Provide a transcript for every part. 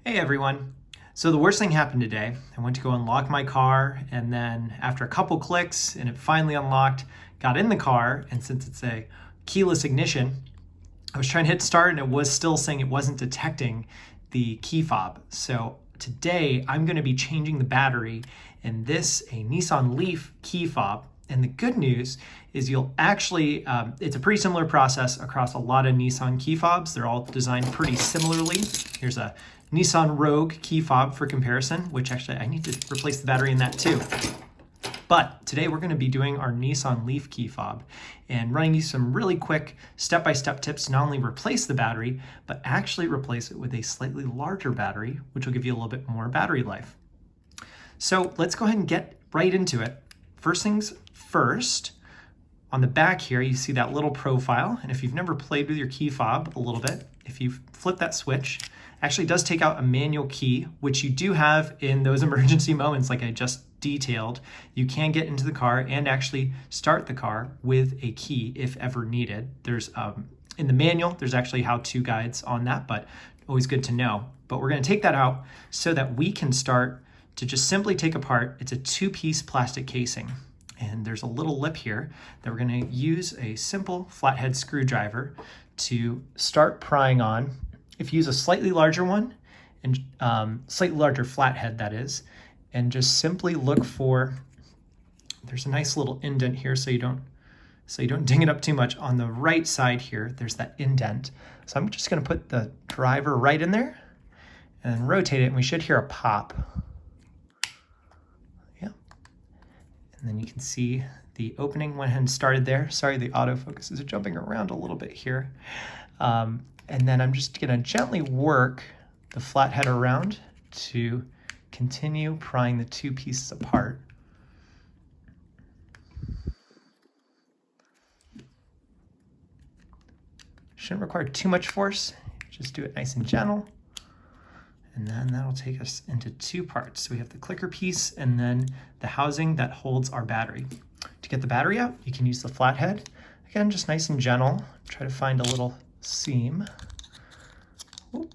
Hey everyone. So the worst thing happened today. I went to go unlock my car, and then after a couple clicks and it finally unlocked, got in the car, and since it's a keyless ignition, I was trying to hit start and it was still saying it wasn't detecting the key fob. So today I'm going to be changing the battery in this, a Nissan Leaf key fob. And the good news is you'll actually, it's a pretty similar process across a lot of Nissan key fobs. They're all designed pretty similarly. Here's a Nissan Rogue key fob for comparison, which actually I need to replace the battery in that too. But today we're going to be doing our Nissan Leaf key fob and running you some really quick step-by-step tips to not only replace the battery, but actually replace it with a slightly larger battery, which will give you a little bit more battery life. So let's go ahead and get right into it. First things first, on the back here, you see that little profile. And if you've never played with your key fob a little bit, if you flip that switch, it actually does take out a manual key, which you do have in those emergency moments like I just detailed. You can get into the car and actually start the car with a key if ever needed. There's in the manual, there's actually how-to guides on that, but always good to know. But we're going to take that out so that we can start to just simply take apart. It's a two-piece plastic casing. And there's a little lip here that we're going to use a simple flathead screwdriver to start prying on. If you use a slightly larger one, and slightly larger flathead that is, and just simply look for, there's a nice little indent here so you don't ding it up too much. On the right side here, there's that indent. So I'm just going to put the driver right in there and rotate it, and we should hear a pop. And then you can see the opening went ahead and started there. Sorry, the autofocus is jumping around a little bit here. And then I'm just gonna gently work the flathead around to continue prying the two pieces apart. Shouldn't require too much force, just do it nice and gentle. And then that'll take us into two parts. So we have the clicker piece and then the housing that holds our battery. To get the battery out, you can use the flathead. Again, just nice and gentle. Try to find a little seam. Oop.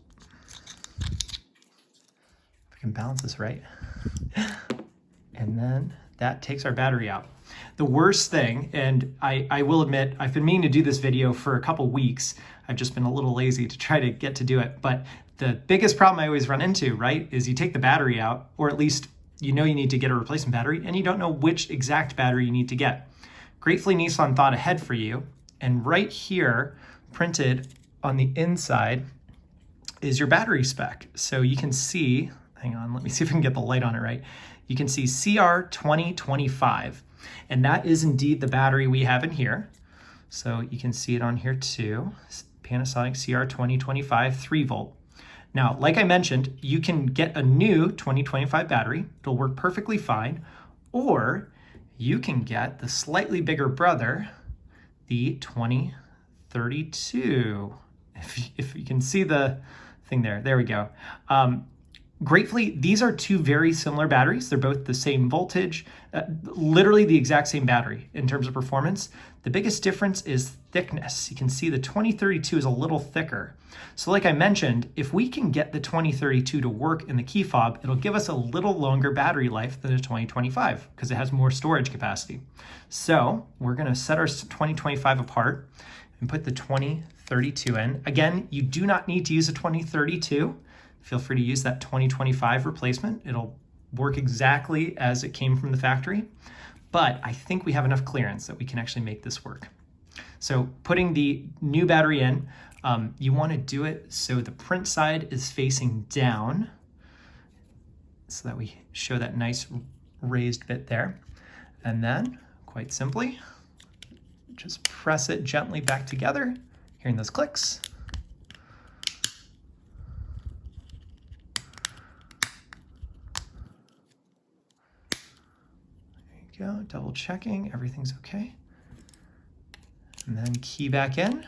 If I can balance this right. And then that takes our battery out. The worst thing, and I will admit, I've been meaning to do this video for a couple weeks. I've just been a little lazy to try to get to do it. But the biggest problem I always run into, right, is you take the battery out, or at least you know you need to get a replacement battery, and you don't know which exact battery you need to get. Gratefully, Nissan thought ahead for you, and right here, printed on the inside, is your battery spec. So you can see, hang on, let me see if I can get the light on it right. You can see CR2025, and that is indeed the battery we have in here. So you can see it on here too, Panasonic CR2025 3-volt. Now, like I mentioned, you can get a new 2025 battery. It'll work perfectly fine. Or you can get the slightly bigger brother, the 2032. If you can see the thing there, there we go. Gratefully, these are two very similar batteries. They're both the same voltage, literally the exact same battery in terms of performance. The biggest difference is thickness. You can see the 2032 is a little thicker. So like I mentioned, if we can get the 2032 to work in the key fob, it'll give us a little longer battery life than the 2025 because it has more storage capacity. So we're gonna set our 2025 apart and put the 2032 in. Again, you do not need to use a 2032. Feel free to use that 2025 replacement. It'll work exactly as it came from the factory, but I think we have enough clearance that we can actually make this work. So putting the new battery in, you want to do it so the print side is facing down so that we show that nice raised bit there. And then, quite simply, just press it gently back together, hearing those clicks. Go, double checking, everything's okay. And then key back in,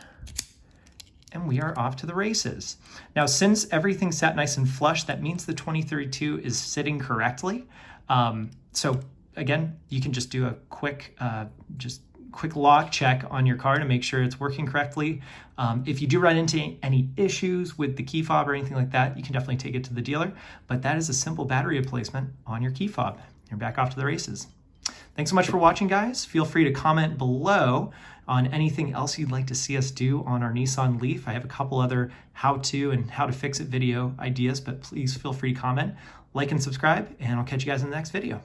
and we are off to the races. Now, since everything sat nice and flush, that means the 2032 is sitting correctly. So again, you can just do a quick, just quick lock check on your car to make sure it's working correctly. If you do run into any issues with the key fob or anything like that, you can definitely take it to the dealer. But that is a simple battery replacement on your key fob. You're back off to the races. Thanks so much for watching, guys. Feel free to comment below on anything else you'd like to see us do on our Nissan Leaf. I have a couple other how-to and how to fix it video ideas, but please feel free to comment, like, and subscribe, and I'll catch you guys in the next video.